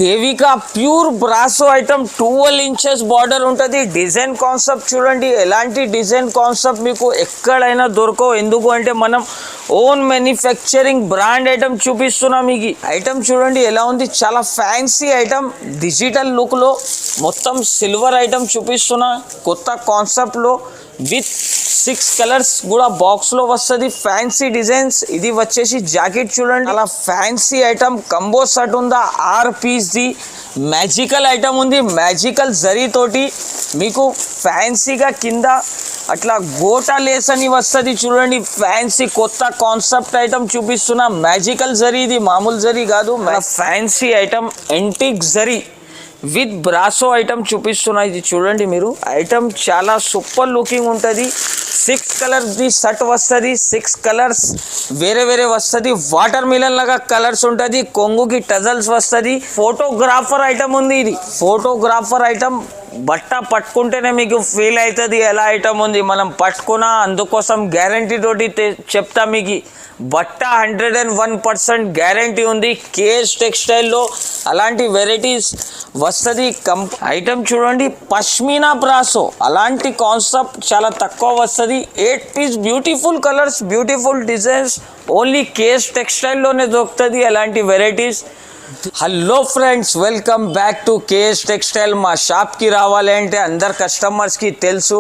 Devika pure brasso item 12 inches border ఉంటుంది. Design concept చూడండి, ఎలాంటి డిజైన్ కాన్సెప్ట్ మీకు ఎక్కడైనా దొరకవు. ఎందుకు అంటే మనం ఓన్ మ్యానుఫ్యాక్చరింగ్ బ్రాండ్ ఐటమ్ చూపిస్తున్నాం. మీకు ఐటమ్ చూడండి ఎలా ఉంది, చాలా ఫ్యాన్సీ ఐటమ్. డిజిటల్ లుక్లో మొత్తం సిల్వర్ ఐటమ్ చూపిస్తున్నా, కొత్త కాన్సెప్ట్లో విత్ 6 కలర్స్ కూడా బాక్స్లో వస్తుంది. Fancy designs. ఇది వచ్చేసి జాకెట్ చూడండి, అలా ఫ్యాన్సీ ఐటమ్. కంబో సెట్ ఉందా 6 పీస్ది. మ్యాజికల్ ఐటమ్ ఉంది, మ్యాజికల్ జరీ తోటి మీకు ఫ్యాన్సీగా కింద అట్లా గోటా లేస్ అని వస్తుంది చూడండి. ఫ్యాన్సీ కొత్త కాన్సెప్ట్ ఐటమ్ చూపిస్తున్నా. మ్యాజికల్ జరీ, ఇది మామూలు జరీ కాదు, fancy item. Antique zari with brasso item చూపిస్తున్నా. ఇది చూడండి మీరు, ఐటమ్ చాలా సూపర్ లుకింగ్ ఉంటుంది. 6 కలర్స్ది సెట్ వస్తుంది. 6 కలర్స్ వేరే వేరే వస్తుంది. వాటర్ మిలన్ లాగా కలర్స్ ఉంటుంది. కొంగుకి టజల్స్ వస్తుంది. ఫోటోగ్రాఫర్ ఐటమ్ ఉంది. ఇది ఫోటోగ్రాఫర్ ఐటమ్. బట్ట పట్టుకుంటేనే మీకు ఫీల్ అవుతుంది ఎలా ఐటమ్ ఉంది. మనం పట్టుకున్నా, అందుకోసం గ్యారంటీ తోటి చెప్తా మీకు. బట్ట 101% గ్యారంటీ ఉంది. కేఎస్ టెక్స్టైల్లో అలాంటి వెరైటీస్ వస్తుంది. ఐటమ్ చూడండి, పష్మీనా బ్రాసో అలాంటి కాన్సెప్ట్ చాలా తక్కువ వస్తుంది. 8 piece beautiful colours, beautiful designs. Only KS టెక్స్టైల్లోనే దొరుకుతుంది అలాంటి varieties. Hello friends, welcome back to KS textile. మా షాప్కి రావాలి అంటే అందరు కస్టమర్స్కి తెలుసు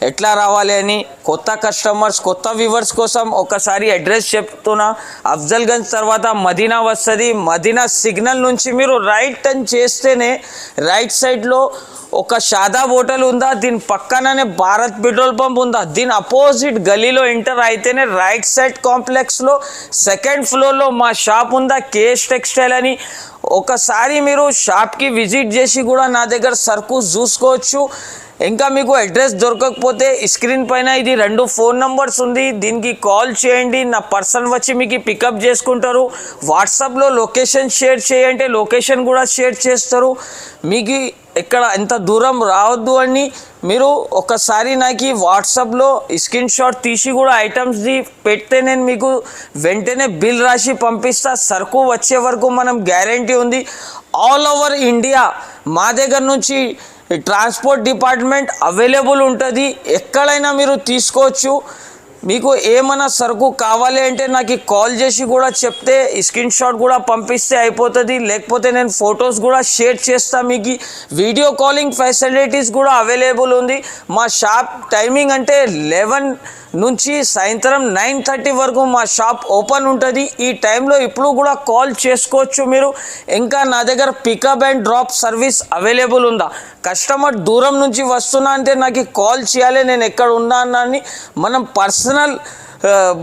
ఎట్లా రావాలి అని. కొత్త కస్టమర్స్, కొత్త వ్యూవర్స్ కోసం ఒకసారి అడ్రస్ చెప్తున్నా. అఫ్జల్గంజ్ తర్వాత మదీనా వస్తుంది. మదీనా సిగ్నల్ నుంచి మీరు రైట్ టర్న్ చేస్తేనే రైట్ సైడ్లో ఒక షాదాబ్ హోటల్ ఉందా, దీని పక్కననే భారత్ పెట్రోల్ పంప్ ఉందా, దీని అపోజిట్ గలీలో ఎంటర్ అయితేనే రైట్ సైడ్ కాంప్లెక్స్లో 2nd ఫ్లోర్లో మా షాప్ ఉందా, కేఎస్ టెక్స్టైల్ అని. ఒకసారి మీరు షాప్కి విజిట్ చేసి కూడా నా దగ్గర సరుకు చూసుకోవచ్చు. ఇంకా మీకు అడ్రస్ దొరకకపోతే స్క్రీన్ పైన ఇది 2 ఫోన్ నంబర్స్ ఉంది, దీనికి కాల్ చేయండి. నా పర్సన్ వచ్చి మీకు పికప్ చేసుకుంటారు. వాట్సాప్లో లొకేషన్ షేర్ చేయంటే లొకేషన్ కూడా షేర్ చేస్తారు. మీకు ఇక్కడ ఎంత దూరం రావద్దు అని మీరు ఒకసారి నాకు వాట్సాప్లో స్క్రీన్ షాట్ తీసి కూడా ఐటమ్స్ది పెడితే నేను మీకు వెంటనే బిల్ రాసి పంపిస్తా. సరుకు వచ్చే వరకు మనం గ్యారంటీ ఉంది. ఆల్ ఓవర్ ఇండియా మా దగ్గర నుంచి ట్రాన్స్పోర్ట్ డిపార్ట్మెంట్ అవైలబుల్ ఉంటుంది. ఎక్కడైనా మీరు తీసుకోవచ్చు. మీకు ఏమైనా సరుకు కావాలి అంటే నాకు కాల్ చేసి కూడా చెప్తే స్క్రీన్ షాట్ కూడా పంపిస్తే అయిపోతుంది. లేకపోతే నేను ఫొటోస్ కూడా షేర్ చేస్తాను. మీకు వీడియో కాలింగ్ ఫెసిలిటీస్ కూడా అవైలబుల్ ఉంది. మా షాప్ టైమింగ్ అంటే 11 నుంచి సాయంత్రం 9:30 వరకు మా షాప్ ఓపెన్ ఉంటుంది. ఈ టైంలో ఇప్పుడు కూడా కాల్ చేసుకోవచ్చు మీరు. ఇంకా నా దగ్గర pickup and drop service available ఉందా. కస్టమర్ దూరం నుంచి వస్తున్నా అంటే నాకు కాల్ చేయాలి, నేను ఎక్కడ ఉన్నా అని. మనం పర్సనల్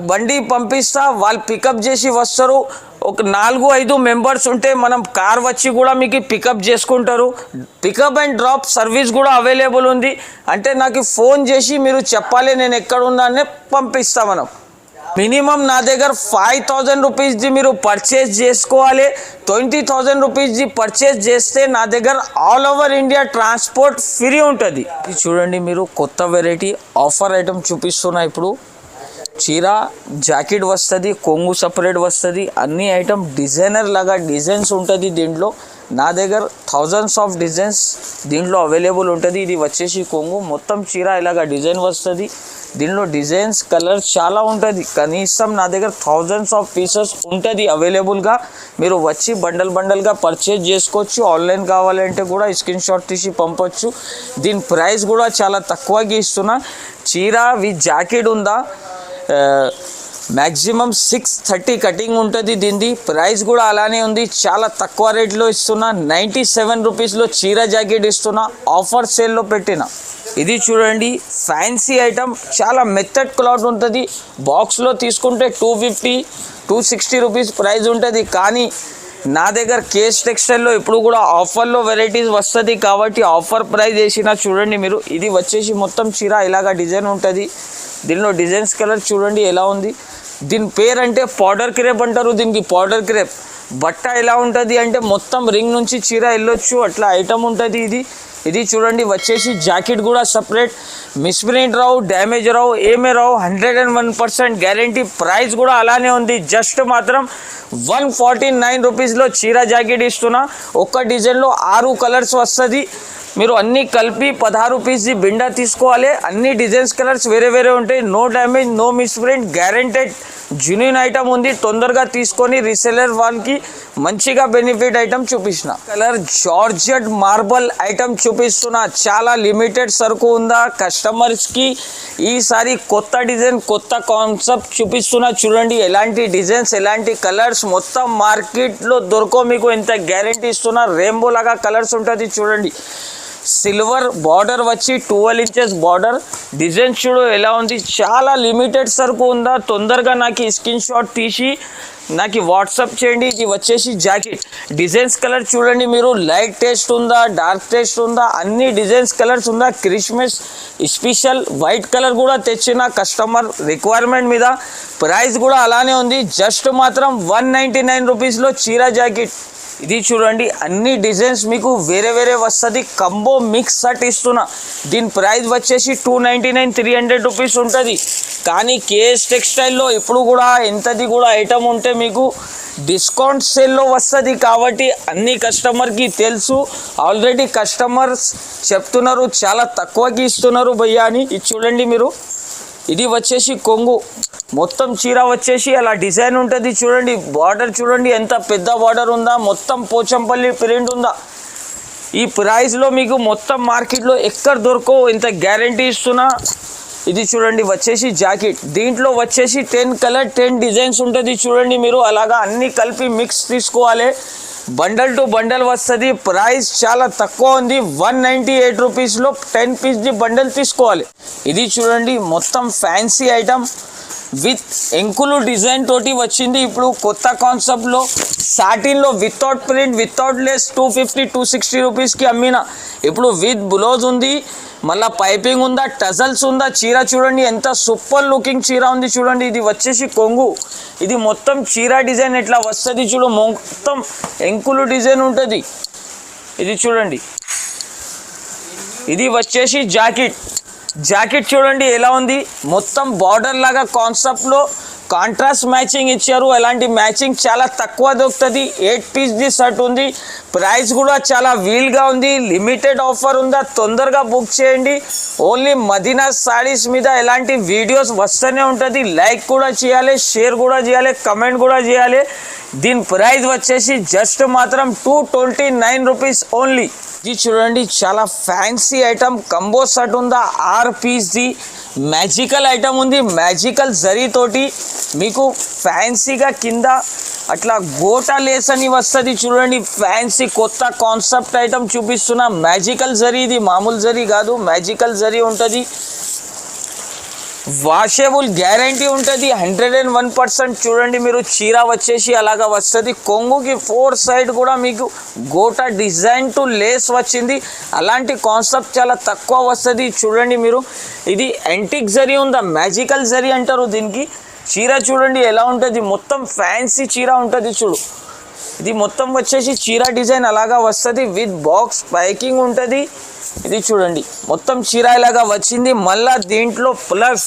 బండి పంపిస్తా, వాళ్ళు పికప్ చేసి వస్తారు. ఒక 4-5 మెంబర్స్ ఉంటే మనం కార్ వచ్చి కూడా మీకు పికప్ చేసుకుంటారు. పికప్ అండ్ డ్రాప్ సర్వీస్ కూడా అవైలబుల్ ఉంది. అంటే నాకు ఫోన్ చేసి మీరు చెప్పాలి నేను ఎక్కడ ఉన్నానే పంపిస్తా. మనం మినిమం నా దగ్గర 5,000 రూపీస్ది మీరు పర్చేజ్ చేసుకోవాలి. 20,000 రూపీస్ది పర్చేజ్ చేస్తే నా దగ్గర all over India transport free ఉంటుంది. ఇది చూడండి మీరు, కొత్త వెరైటీ ఆఫర్ ఐటమ్ చూపిస్తున్నా. ఇప్పుడు చీర జాకెట్ వస్తుంది, కొంగు సపరేట్ వస్తుంది. అన్ని ఐటమ్ డిజైనర్ లాగా డిజైన్స్ ఉంటుంది దీంట్లో. నా దగ్గర థౌజండ్స్ ఆఫ్ డిజైన్స్ దీంట్లో అవైలబుల్ ఉంటుంది. ఇది వచ్చేసి కొంగు, మొత్తం చీర ఇలాగా డిజైన్ వస్తుంది. దీనిలో డిజైన్స్ కలర్స్ చాలా ఉంటుంది. కనీసం నా దగ్గర థౌజండ్స్ ఆఫ్ పీసెస్ ఉంటుంది అవైలబుల్గా. మీరు వచ్చి బండల్గా పర్చేజ్ చేసుకోవచ్చు. ఆన్లైన్ కావాలంటే కూడా స్క్రీన్ షాట్ తీసి పంపొచ్చు. దీని ప్రైస్ కూడా చాలా తక్కువగా ఇస్తున్నా. చీర విత్ జాకెట్ ఉందా, మ్యాక్సిమం 630 కటింగ్ ఉంటుంది. దీనిది ప్రైస్ కూడా అలానే ఉంది. చాలా తక్కువ రేట్లో ఇస్తున్నా. 97 రూపీస్లో చీర జాకెట్ ఇస్తున్నా. ఆఫర్ సేల్లో పెట్టిన. ఇది చూడండి, ఫ్యాన్సీ ఐటమ్, చాలా మెత్తడ్ క్లాత్ ఉంటుంది. బాక్స్లో తీసుకుంటే 250-260 రూపీస్ ప్రైస్ ఉంటుంది. కానీ నా దగ్గర కేఎస్ టెక్స్టైల్లో ఇప్పుడు కూడా ఆఫర్లో వెరైటీస్ వస్తుంది కాబట్టి ఆఫర్ ప్రైస్ వేసిన. చూడండి మీరు, ఇది వచ్చేసి మొత్తం చీర ఇలాగా డిజైన్ ఉంటుంది. దీనిలో డిజైన్స్ కలర్ చూడండి ఎలా ఉంది. దీని పేరు అంటే పౌడర్ క్రేప్ అంటారు. దీనికి పౌడర్ క్రేప్. బట్ట ఎలా ఉంటుంది అంటే మొత్తం రింగ్ నుంచి చీర వెళ్ళొచ్చు, అట్లా ఐటమ్ ఉంటుంది. ఇది ఇది చూడండి వచ్చేసి జాకెట్ కూడా సపరేట్, మిస్ప్రింట్ రావు, డ్యామేజ్ రావు, ఏమే రావు, 101% గ్యారంటీ. ప్రైస్ కూడా అలానే ఉంది. జస్ట్ మాత్రం 149 రూపీస్లో చీర జాకెట్ ఇస్తున్నా. ఒక్క డిజైన్లో 6 కలర్స్ వస్తుంది. మీరు అన్నీ కలిపి 16 పీస్ బిండా తీసుకోవాలి. అన్ని డిజైన్స్ కలర్స్ వేరే వేరే ఉంటాయి. No damage, no misprint, guaranteed genuine item ఉంది. తొందరగా తీసుకొని రీసెలర్ వాళ్ళకి మంచిగా బెనిఫిట్ ఐటమ్ చూపిస్తున్నా. కలర్ జార్జెట్ మార్బల్ ఐటమ్ చూపిస్తున్నా. చాలా లిమిటెడ్ సరుకు ఉందా కస్టమర్స్కి. ఈసారి కొత్త డిజైన్, కొత్త కాన్సెప్ట్ చూపిస్తున్నా. చూడండి ఎలాంటి డిజైన్స్, ఎలాంటి కలర్స్ మొత్తం మార్కెట్లో దొరకో మీకు. ఎంత గ్యారెంటీ ఇస్తున్నా. రెయిన్బో లాగా కలర్స్ ఉంటుంది చూడండి. సిల్వర్ బార్డర్ వచ్చి 12 ఇంచెస్ బార్డర్. డిజైన్ చూడు ఎలా ఉంది. చాలా లిమిటెడ్ సరుకు ఉందా. తొందరగా నాకు స్క్రీన్ షాట్ తీసి నాకు వాట్సాప్ చేయండి. ఇది వచ్చేసి జాకెట్. డిజైన్స్ కలర్ చూడండి మీరు. లైట్ టేస్ట్ ఉందా, డార్క్ టేస్ట్ ఉందా, అన్ని డిజైన్స్ కలర్స్ ఉందా. క్రిస్మస్ స్పెషల్ వైట్ కలర్ కూడా తెచ్చిన కస్టమర్ రిక్వైర్మెంట్ మీద. ప్రైస్ కూడా అలానే ఉంది. జస్ట్ మాత్రం 199 రూపీస్లో చీర జాకెట్. ఇది చూడండి అన్ని డిజైన్స్ మీకు వేరే వేరే వస్తుంది. కంబో మిక్స్ సెట్ ఇస్తున్నా. దీని ప్రైస్ వచ్చేసి 299, 300 రూపీస్ ఉంటుంది. కానీ కేఎస్ టెక్స్టైల్లో ఇప్పుడు కూడా ఎంతది కూడా ఐటమ్ ఉంటే మీకు డిస్కౌంట్ సేల్లో వస్తుంది. కాబట్టి అన్ని కస్టమర్కి తెలుసు. ఆల్రెడీ కస్టమర్స్ చెప్తున్నారు చాలా తక్కువకి ఇస్తున్నారు భయ్యా అని. ఇది చూడండి మీరు. ఇది వచ్చేసి కొంగు. మొత్తం చీర వచ్చేసి అలా డిజైన్ ఉంటుంది చూడండి. బార్డర్ చూడండి ఎంత పెద్ద బార్డర్ ఉందా. మొత్తం పోచంపల్లి ప్రింట్ ఉందా. ఈ ప్రైస్లో మీకు మొత్తం మార్కెట్లో ఎక్కడ దొరకో ఇంత గ్యారంటీ ఇస్తున్నా. ఇది చూడండి వచ్చేసి జాకెట్. దీంట్లో వచ్చేసి 10 కలర్ 10 డిజైన్స్ ఉంటుంది చూడండి మీరు. అలాగా అన్నీ కలిపి మిక్స్ తీసుకోవాలి. బండల్ టు బండల్ వస్తుంది. ప్రైస్ చాలా తక్కువ ఉంది. 198 రూపీస్లో 10 పీస్ బండల్ తీసుకోవాలి. ఇది చూడండి మొత్తం fancy item with Enkulu design తోటి వచ్చింది. ఇప్పుడు కొత్త కాన్సెప్ట్లో సాటిన్లో వితౌట్ ప్రింట్, వితౌట్ లెస్ 250, 260 రూపీస్కి అమ్మిన. ఇప్పుడు విత్ బ్లౌజ్ ఉంది, మళ్ళీ పైపింగ్ ఉందా, టజల్స్ ఉందా. చీర చూడండి ఎంత సూపర్ లుకింగ్ చీర ఉంది చూడండి. ఇది వచ్చేసి కొంగు. ఇది మొత్తం చీర డిజైన్ ఎట్లా వస్తుంది చూడు. మొత్తం ఎంకులు డిజైన్ ఉంటుంది. ఇది చూడండి. ఇది వచ్చేసి జాకెట్. జాకెట్ చూడండి ఎలా ఉంది. మొత్తం బార్డర్ లాగా కాన్సెప్ట్లో కాంట్రాస్ట్ మ్యాచింగ్ ఇచ్చారు. అలాంటి మ్యాచింగ్ చాలా తక్కువ దొరుకుతుంది. 8 పీస్ సెట్ ఉంది. ప్రైస్ కూడా చాలా వీల్గా ఉంది. లిమిటెడ్ ఆఫర్ ఉందా. తొందరగా బుక్ చేయండి. ఓన్లీ మదీనా సారీస్ మీద ఎలాంటి వీడియోస్ వస్తూనే ఉంటుంది. లైక్ కూడా చేయాలి, షేర్ కూడా చేయాలి, కమెంట్ కూడా చేయాలి. దీని ప్రైస్ వచ్చేసి జస్ట్ మాత్రం 229 రూపీస్ ఓన్లీ. ఇది చూడండి చాలా ఫ్యాన్సీ ఐటమ్. కంబో సెట్ ఉందా. 6 పీస్ది మ్యాజికల్ ఐటమ్ ఉంది. మ్యాజికల్ జరీతోటి మీకు ఫ్యాన్సీగా కింద అట్లా గోటా లేస్ అని వస్తుంది చూడండి. ఫ్యాన్సీ కొత్త కాన్సెప్ట్ ఐటమ్ చూపిస్తున్నా. మ్యాజికల్ జరీ. ఇది మామూలు జరీ కాదు, మ్యాజికల్ జరీ ఉంటుంది. వాషేబుల్ గ్యారంటీ ఉంటుంది. 101% చూడండి మీరు. చీర వచ్చేసి అలాగా వస్తుంది. కొంగుకి 4 సైడ్ కూడా మీకు గోటా డిజైన్ టు లేస్ వచ్చింది. అలాంటి కాన్సెప్ట్ చాలా తక్కువ వస్తుంది చూడండి మీరు. ఇది యాంటిక్ జరీ ఉందా, మ్యాజికల్ జరీ అంటారు దీనికి. చీర చూడండి ఎలా ఉంటుంది. మొత్తం ఫ్యాన్సీ చీర ఉంటుంది చూడు. ఇది మొత్తం వచ్చేసి చీర డిజైన్ అలాగా వస్తుంది. విత్ బాక్స్ ప్యాకింగ్ ఉంటుంది. ఇది చూడండి మొత్తం చీర ఇలాగా వచ్చింది. మళ్ళా దీంట్లో ప్లస్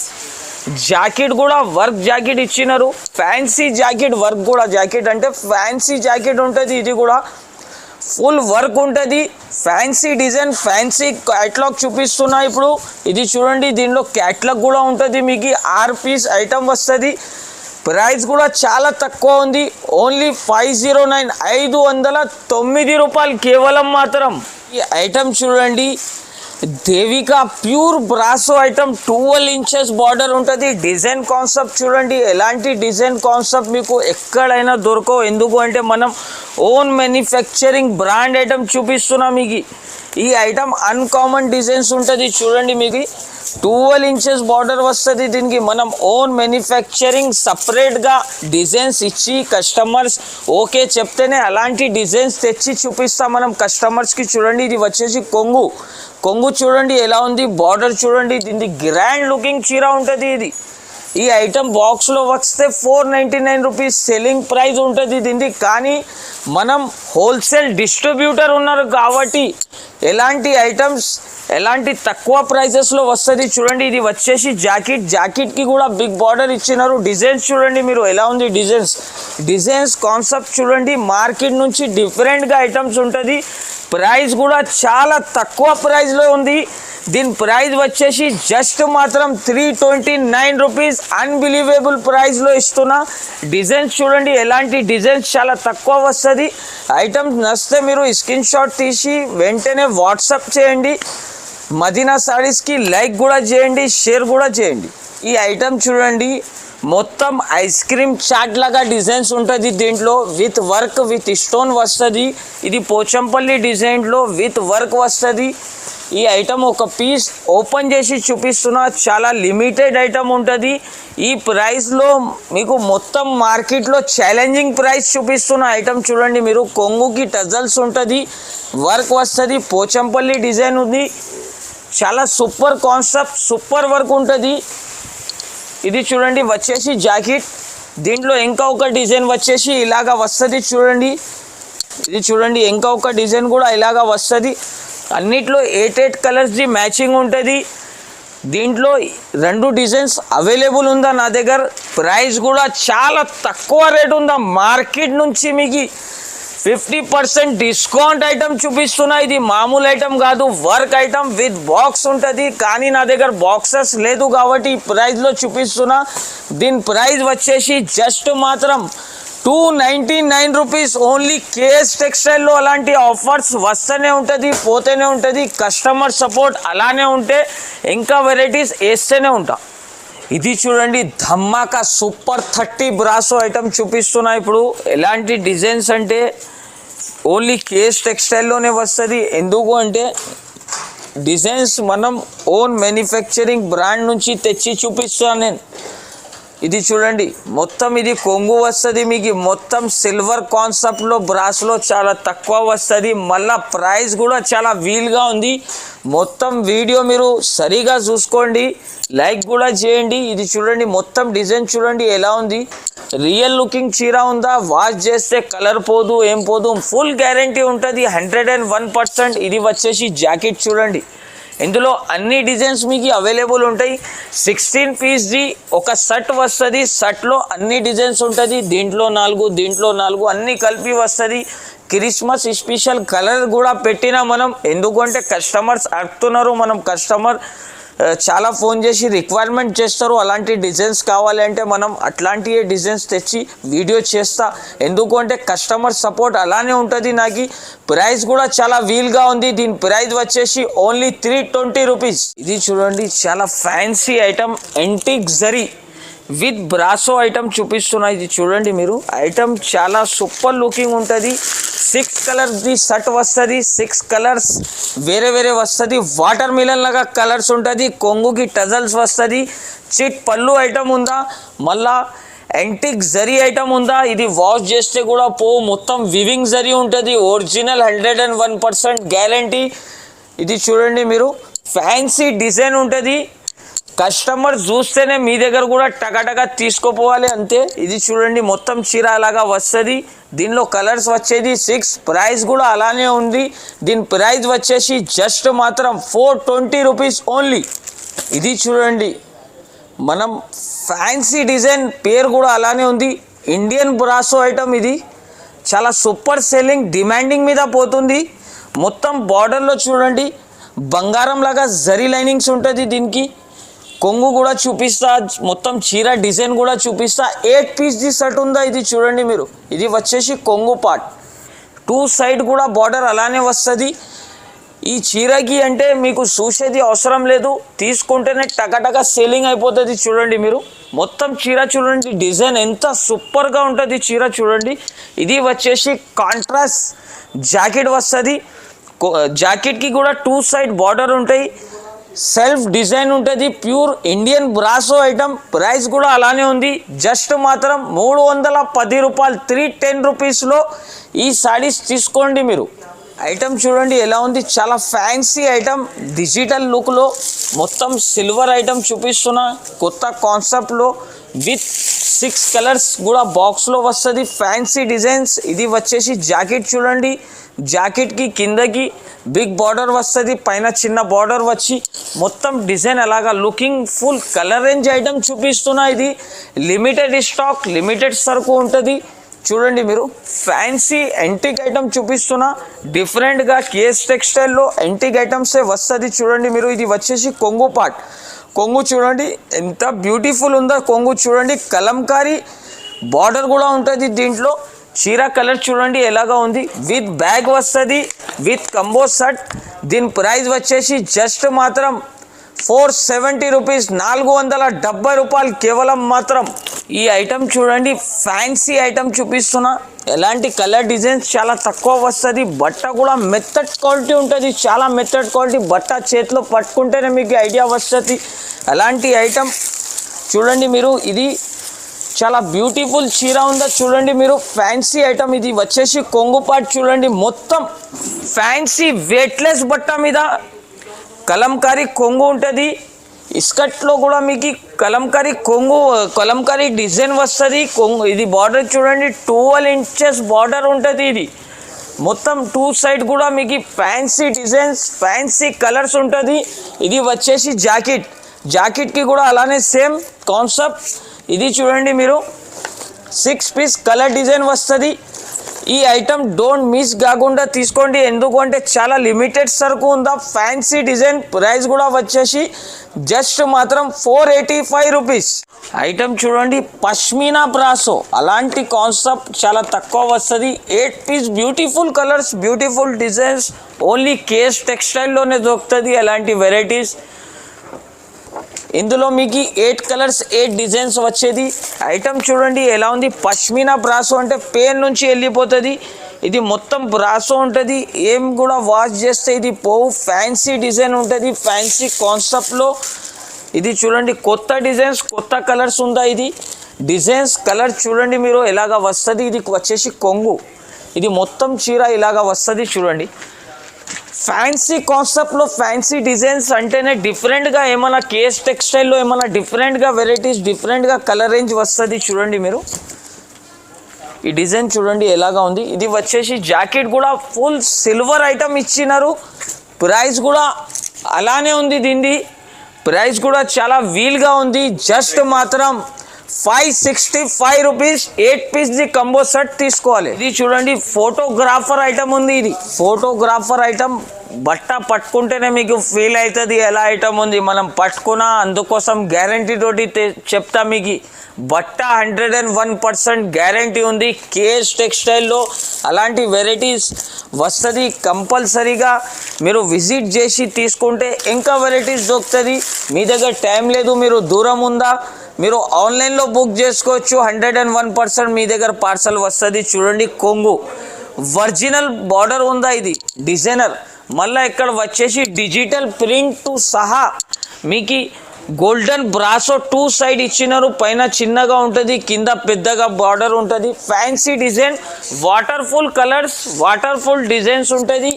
జాకెట్ కూడా వర్క్ జాకెట్ ఇచ్చినారు. ఫ్యాన్సీ జాకెట్ వర్క్ కూడా. జాకెట్ అంటే ఫ్యాన్సీ జాకెట్ ఉంటుంది. ఇది కూడా ఫుల్ వర్క్ ఉంటుంది. ఫ్యాన్సీ డిజైన్, ఫ్యాన్సీ క్యాట్లాగ్ చూపిస్తున్నా ఇప్పుడు. ఇది చూడండి దీనిలో క్యాట్లాగ్ కూడా ఉంటుంది. మీకు 6 పీస్ ఐటమ్ వస్తుంది. ప్రైస్ కూడా చాలా తక్కువ ఉంది. ఓన్లీ 509, 509 రూపాయలు కేవలం మాత్రం. ఈ ఐటమ్ చూడండి Devika pure brasso item. 12 inches border ఉంటుంది. డిజైన్ కాన్సెప్ట్ చూడండి. ఎలాంటి డిజైన్ కాన్సెప్ట్ మీకు ఎక్కడైనా దొరకో. ఎందుకు అంటే మనం ఓన్ మ్యానుఫ్యాక్చరింగ్ బ్రాండ్ ఐటమ్ చూపిస్తున్నాం మీకు. ఈ ఐటమ్ అన్కామన్ డిజైన్స్ ఉంటుంది చూడండి. మీకు 12 ఇంచెస్ బార్డర్ వస్తుంది. దీనికి మనం ఓన్ మ్యానుఫ్యాక్చరింగ్ సపరేట్గా డిజైన్స్ ఇచ్చి కస్టమర్స్ ఓకే చెప్తేనే అలాంటి డిజైన్స్ తెచ్చి చూపిస్తాం మనం కస్టమర్స్కి. చూడండి ఇది వచ్చేసి కొంగు. కొంగు చూడండి ఎలా ఉంది. బార్డర్ చూడండి. దీనికి గ్రాండ్ లుకింగ్ చీర ఉంటుంది. ఇది ఈ ఐటమ్ బాక్స్లో వస్తే 499 రూపీస్ సెల్లింగ్ ప్రైస్ ఉంటుంది దీనికి. కానీ మనం హోల్సేల్ డిస్ట్రిబ్యూటర్ ఉన్నారు కాబట్టి ఎలాంటి ఐటమ్స్ ఎలాంటి తక్కువ ప్రైజెస్లో వస్తుంది చూడండి. ఇది వచ్చేసి జాకెట్కి కూడా బిగ్ బార్డర్ ఇచ్చినారు. డిజైన్స్ చూడండి మీరు ఎలా ఉంది, డిజైన్స్ కాన్సెప్ట్ చూడండి. మార్కెట్ నుంచి డిఫరెంట్గా ఐటమ్స్ ఉంటుంది. ప్రైస్ కూడా చాలా తక్కువ ప్రైస్లో ఉంది. దీని ప్రైస్ వచ్చేసి జస్ట్ మాత్రం 329 రూపీస్. అన్బిలీవేబుల్ ప్రైస్లో ఇస్తున్నా. డిజైన్స్ చూడండి ఎలాంటి డిజైన్స్ చాలా తక్కువ వస్తుంది. ఐటమ్స్ నచ్చితే మీరు స్క్రీన్ షాట్ తీసి వెంటనే వాట్సాప్ చేయండి. మదీనా సారీస్కి లైక్ కూడా చేయండి, షేర్ కూడా చేయండి. ఈ ఐటమ్ చూడండి మొత్తం ఐస్ క్రీమ్ చాట్ లాగా డిజైన్స్ ఉంటుంది దీంట్లో. విత్ వర్క్ విత్ స్టోన్ వస్తుంది. ఇది పోచంపల్లి డిజైన్లో విత్ వర్క్ వస్తుంది. ఈ ఐటమ్ ఒక పీస్ ఓపెన్ చేసి చూపిస్తున్నా. చాలా లిమిటెడ్ ఐటమ్ ఉంటుంది. ఈ ప్రైస్లో మీకు మొత్తం మార్కెట్లో ఛాలెంజింగ్ ప్రైస్ చూపిస్తున్న ఐటమ్ చూడండి మీరు. కొంగుకి టజల్స్ ఉంటుంది, వర్క్ వస్తుంది, పోచంపల్లి డిజైన్ ఉంది. చాలా సూపర్ కాన్సెప్ట్, సూపర్ వర్క్ ఉంటుంది. ఇది చూడండి వచ్చేసి జాకెట్. దీంట్లో ఇంకా ఒక డిజైన్ వచ్చేసి ఇలాగా వస్తుంది చూడండి. ఇది చూడండి ఇంకా ఒక డిజైన్ కూడా ఇలాగా వస్తుంది. అన్నిట్లో 8 కలర్స్ది మ్యాచింగ్ ఉంటుంది. దీంట్లో 2 డిజైన్స్ అవైలబుల్ ఉందా నా దగ్గర. ప్రైస్ కూడా చాలా తక్కువ రేట్ ఉందా. మార్కెట్ నుంచి మీకు 50% డిస్కౌంట్ ఐటమ్ చూపిస్తున్నా. ఇది మామూలు ఐటమ్ కాదు, వర్క్ ఐటమ్ విత్ బాక్స్ ఉంటుంది. కానీ నా దగ్గర బాక్సెస్ లేదు కాబట్టి ఈ ప్రైస్లో చూపిస్తున్నా. దీని ప్రైస్ వచ్చేసి జస్ట్ మాత్రం 299 రూపీస్ ఓన్లీ. కేఎస్ టెక్స్టైల్లో అలాంటి ఆఫర్స్ వస్తూనే ఉంటుంది, పోతూనే ఉంటుంది. కస్టమర్ సపోర్ట్ అలానే ఉంటే ఇంకా వెరైటీస్ వేస్తూనే ఉంటా. ఇది చూడండి ధమాకా సూపర్ 30 బ్రాసో ఐటమ్ చూపిస్తున్నా ఇప్పుడు. ఎలాంటి డిజైన్స్ అంటే ఓన్లీ కేఎస్ టెక్స్టైల్లోనే వస్తుంది. ఎందుకు అంటే డిజైన్స్ మనం ఓన్ మ్యానుఫ్యాక్చరింగ్ బ్రాండ్ నుంచి తెచ్చి చూపిస్తున్నాను నేను. ఇది చూడండి మొత్తం ఇది కొంగు వస్తుంది మీకు. మొత్తం సిల్వర్ కాన్సెప్ట్లో బ్రాస్లో చాలా తక్కువ వస్తుంది. మళ్ళీ ప్రైస్ కూడా చాలా వీల్గా ఉంది. మొత్తం వీడియో మీరు సరిగా చూసుకోండి, లైక్ కూడా చేయండి. ఇది చూడండి మొత్తం డిజైన్ చూడండి ఎలా ఉంది. రియల్ లుకింగ్ చీర ఉందా, వాష్ చేస్తే కలర్ పోదు, ఏం పోదు, ఫుల్ గ్యారంటీ ఉంటుంది 101%. ఇది వచ్చేసి జాకెట్ చూడండి. ఇందులో అన్ని డిజైన్స్ మీకు అవైలబుల్ ఉంటాయి. 16 పీస్ది ఒక సెట్ వస్తుంది. సెట్లో అన్ని డిజైన్స్ ఉంటుంది. దీంట్లో 4 అన్నీ కలిపి వస్తుంది. క్రిస్మస్ స్పెషల్ కలర్ కూడా పెట్టినా మనం. ఎందుకంటే కస్టమర్స్ అడుగుతున్నారు, మనం కస్టమర్ చాలా ఫోన్ చేసి రిక్వైర్మెంట్ చేస్తారు. అలాంటి డిజైన్స్ కావాలి అంటే మనం అట్లాంటి డిజైన్స్ తెచ్చి వీడియో చేస్తా. ఎందుకంటే కస్టమర్ సపోర్ట్ అలానే ఉంటుంది నాకు. ప్రైస్ కూడా చాలా వీల్గా ఉంది. దీని ప్రైస్ వచ్చేసి ఓన్లీ 320 రూపీస్. ఇది చూడండి చాలా fancy item antique zari with brasso item చూపిస్తున్నా. ఇది చూడండి మీరు ఐటమ్ చాలా సూపర్ లుకింగ్ ఉంటుంది. 6 కలర్స్ది సెట్ వస్తుంది. 6 కలర్స్ వేరే వేరే వస్తుంది. వాటర్ మిలన్ లాగా కలర్స్ ఉంటుంది. కొంగుకి టజల్స్ వస్తుంది. చిట్ పళ్ళు ఐటమ్ ఉందా, మళ్ళా యాంటిక్ జరీ ఐటమ్ ఉందా. ఇది వాష్ చేస్తే కూడా మొత్తం వివింగ్ జరీ ఉంటుంది. Original 101% guarantee. ఇది చూడండి మీరు ఫ్యాన్సీ డిజైన్ ఉంటుంది. కస్టమర్ చూస్తేనే మీ దగ్గర కూడా టకటక తీసుకోపోవాలి అంతే. ఇది చూడండి మొత్తం చీర అలాగా వస్తుంది. దీనిలో కలర్స్ వచ్చేది 6. ప్రైస్ కూడా అలానే ఉంది. దీని ప్రైస్ వచ్చేసి జస్ట్ మాత్రం 420 రూపీస్ ఓన్లీ. ఇది చూడండి మనం ఫ్యాన్సీ డిజైన్ పేరు కూడా అలానే ఉంది. Indian brasso item. ఇది చాలా సూపర్ సెల్లింగ్, డిమాండింగ్ మీద పోతుంది. మొత్తం బార్డర్లో చూడండి బంగారం లాగా జరీ లైనింగ్స్ ఉంటుంది. దీనికి కొంగు కూడా చూపిస్తా, మొత్తం చీర డిజైన్ కూడా చూపిస్తా. 8 పీస్ది సెట్ ఉందా ఇది చూడండి మీరు. ఇది వచ్చేసి కొంగు పార్ట్. 2 సైడ్ కూడా బార్డర్ అలానే వస్తుంది. ఈ చీరకి అంటే మీకు చూసేది అవసరం లేదు, తీసుకుంటేనే టకటక సేలింగ్ అయిపోతుంది. చూడండి మీరు మొత్తం చీర చూడండి డిజైన్ ఎంత సూపర్గా ఉంటుంది చీర చూడండి. ఇది వచ్చేసి కాంట్రాస్ట్ జాకెట్ వస్తుంది. జాకెట్కి కూడా 2 సైడ్ బార్డర్ ఉంటాయి. సెల్ఫ్ డిజైన్ ఉంటుంది. Pure Indian brasso item. Price కూడా అలానే ఉంది. జస్ట్ మాత్రం 310 రూపాయలు 310 రూపీస్లో ఈ సారీస్ తీసుకోండి మీరు. ఐటమ్ చూడండి ఎలా ఉంది, చాలా ఫ్యాన్సీ ఐటమ్, డిజిటల్ లుక్లో మొత్తం సిల్వర్ ఐటమ్ చూపిస్తున్నా, కొత్త కాన్సెప్ట్లో విత్ 6 కలర్స్ కూడా బాక్స్లో వస్తుంది, ఫ్యాన్సీ డిజైన్స్. ఇది వచ్చేసి జాకెట్ చూడండి, జాకెట్కి కిందకి బిగ్ బార్డర్ వస్తుంది, పైన చిన్న బార్డర్ వచ్చి మొత్తం డిజైన్ అలాగా looking full colour range item చూపిస్తున్నా. ఇది లిమిటెడ్ స్టాక్, లిమిటెడ్ సరుకు ఉంటుంది. చూడండి మీరు ఫ్యాన్సీ యాంటిక్ ఐటమ్ చూపిస్తున్నా, డిఫరెంట్గా కేఎస్ టెక్స్టైల్లో యాంటిక్ ఐటమ్సే వస్తుంది. చూడండి మీరు, ఇది వచ్చేసి కొంగు పార్ట్, కొంగు చూడండి ఎంత బ్యూటిఫుల్ ఉందో కొంగు చూడండి, కలంకారీ బార్డర్ కూడా ఉంటుంది దీంట్లో. చీర కలర్ చూడండి ఎలాగా ఉంది, విత్ బ్యాగ్ వస్తుంది, విత్ కంబో సెట్. దీని ప్రైస్ వచ్చేసి జస్ట్ మాత్రం 470 రూపీస్, 470 రూపాయలు కేవలం మాత్రం. ఈ ఐటమ్ చూడండి ఫ్యాన్సీ ఐటమ్ చూపిస్తున్నా, ఎలాంటి కలర్ డిజైన్స్ చాలా తక్కువ వస్తుంది, బట్ట కూడా మెత్తడ్ క్వాలిటీ ఉంటుంది, చాలా మెత్తడ్ క్వాలిటీ, బట్ట చేతిలో పట్టుకుంటేనే మీకు ఐడియా వస్తుంది. అలాంటి ఐటమ్ చూడండి మీరు, ఇది చాలా బ్యూటిఫుల్ చీర ఉందా చూడండి మీరు, ఫ్యాన్సీ ఐటమ్. ఇది వచ్చేసి కొంగు పార్ట్ చూడండి, మొత్తం ఫ్యాన్సీ వెయిట్లెస్ బట్ట మీద కలంకారీ కొంగు ఉంటుంది. ఇస్కట్లో కూడా మీకు కలంకారీ కొంగు, కలంకారీ డిజైన్ వస్తుంది. కొంగు ఇది బార్డర్ చూడండి 12 ఇంచెస్ బార్డర్ ఉంటుంది. ఇది మొత్తం 2 సైడ్ కూడా మీకు ఫ్యాన్సీ డిజైన్స్, ఫ్యాన్సీ కలర్స్ ఉంటుంది. ఇది వచ్చేసి జాకెట్, జాకెట్కి కూడా అలానే సేమ్ కాన్సెప్ట్. ఇది చూడండి మీరు 6 పీస్ కలర్ డిజైన్ వస్తుంది. ఈ ఐటమ్ డోంట్ మిస్ కాకుండా తీసుకోండి, ఎందుకంటే చాలా లిమిటెడ్ సరుకు ఉందా, ఫ్యాన్సీ డిజైన్. ప్రైస్ కూడా వచ్చేసి జస్ట్ మాత్రం 485 రూపీస్. ఐటమ్ చూడండి పష్మీనా బ్రాసో, అలాంటి కాన్సెప్ట్ చాలా తక్కువ వస్తుంది. 8 piece beautiful colours, beautiful designs, only KS టెక్స్టైల్లోనే దొరుకుతుంది అలాంటి వెరైటీస్. ఇందులో మీకు 8 కలర్స్ 8 డిజైన్స్ వచ్చేది. ఐటమ్ చూడండి ఎలా ఉంది, పష్మీనా బ్రాసో అంటే పెయిన్ నుంచి వెళ్ళిపోతుంది. ఇది మొత్తం బ్రాసో ఉంటుంది, ఏం కూడా వాష్ చేస్తే ఇది పోవు. ఫ్యాన్సీ డిజైన్ ఉంటుంది, ఫ్యాన్సీ కాన్సెప్ట్లో. ఇది చూడండి కొత్త డిజైన్స్, కొత్త కలర్స్ ఉందా. ఇది డిజైన్స్ కలర్ చూడండి మీరు ఎలాగా వస్తుంది. ఇది వచ్చేసి కొంగు, ఇది మొత్తం చీర ఇలాగా వస్తుంది చూడండి. ఫ్యాన్సీ కాన్సెప్ట్లో ఫ్యాన్సీ డిజైన్స్ అంటేనే డిఫరెంట్గా ఏమైనా కేఎస్ టెక్స్టైల్లో ఏమైనా డిఫరెంట్గా వెరైటీస్, డిఫరెంట్గా కలర్ రేంజ్ వస్తుంది. చూడండి మీరు ఈ డిజైన్ చూడండి ఎలాగా ఉంది. ఇది వచ్చేసి జాకెట్ కూడా ఫుల్ సిల్వర్ ఐటమ్ ఇచ్చినారు, ప్రైస్ కూడా అలానే ఉంది. దీన్ని ప్రైస్ కూడా చాలా వీల్గా ఉంది, జస్ట్ మాత్రం 565 rupees. 8 piece the combo set తీసుకోవాలి. ఇది చూడండి ఫోటోగ్రాఫర్ ఐటమ్ ఉంది, ఇది ఫోటోగ్రాఫర్ ఐటమ్. బట్ట పట్టుకుంటేనే మీకు ఫీల్ అవుతుంది ఎలా ఐటమ్ ఉంది, మనం పట్టుకున్నా. అందుకోసం గ్యారంటీ తోటి చెప్తా మీకు, బట్ట 101% గ్యారంటీ ఉంది. కేఎస్ టెక్స్టైల్లో అలాంటి వెరైటీస్ వస్తుంది. కంపల్సరీగా మీరు విజిట్ చేసి తీసుకుంటే ఇంకా వెరైటీస్ దొరుకుతుంది. మీ దగ్గర టైం లేదు, మీరు దూరం ఉందా, మీరు ఆన్లైన్లో బుక్ చేసుకోవచ్చు. 101% మీ దగ్గర పార్సల్ వస్తుంది. చూడండి కొంగు ఒరిజినల్ బార్డర్ ఉందా, ఇది డిజైనర్. మళ్ళీ ఇక్కడ వచ్చేసి డిజిటల్ ప్రింట్ సహా మీకు గోల్డెన్ బ్రాసో 2 సైడ్ ఇచ్చినారు. పైన చిన్నగా ఉంటుంది, కింద పెద్దగా బార్డర్ ఉంటుంది. ఫ్యాన్సీ డిజైన్, వాటర్ఫుల్ కలర్స్, వాటర్ఫుల్ డిజైన్స్ ఉంటుంది.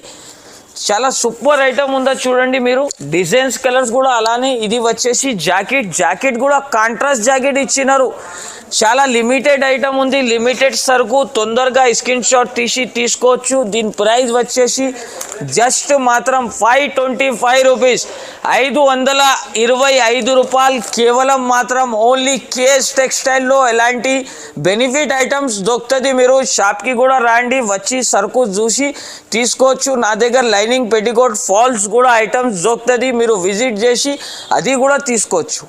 చాలా సూపర్ ఐటమ్ ఉందా చూడండి మీరు, డిజైన్స్ కలర్స్ కూడా అలానే. ఇది వచ్చేసి జాకెట్, జాకెట్ కూడా కాంట్రాస్ట్ జాకెట్ ఇచ్చినారు. చాలా లిమిటెడ్ ఐటమ్ ఉంది, లిమిటెడ్ సరుకు, తొందరగా స్క్రీన్ షాట్ తీసి తీసుకోవచ్చు. దీని ప్రైస్ వచ్చేసి జస్ట్ మాత్రం 525 రూపీస్, 525 రూపాయలు కేవలం మాత్రం. ఓన్లీ కేఎస్ టెక్స్టైల్లో ఎలాంటి బెనిఫిట్ ఐటమ్స్ దొరుకుతుంది. మీరు షాప్కి కూడా రండి, వచ్చి సరుకు చూసి తీసుకోవచ్చు. నా దగ్గర లైనింగ్ పెట్టికోట్ ఫాల్స్ కూడా ఐటమ్స్ దొరుకుతుంది, మీరు విజిట్ చేసి అది కూడా తీసుకోవచ్చు.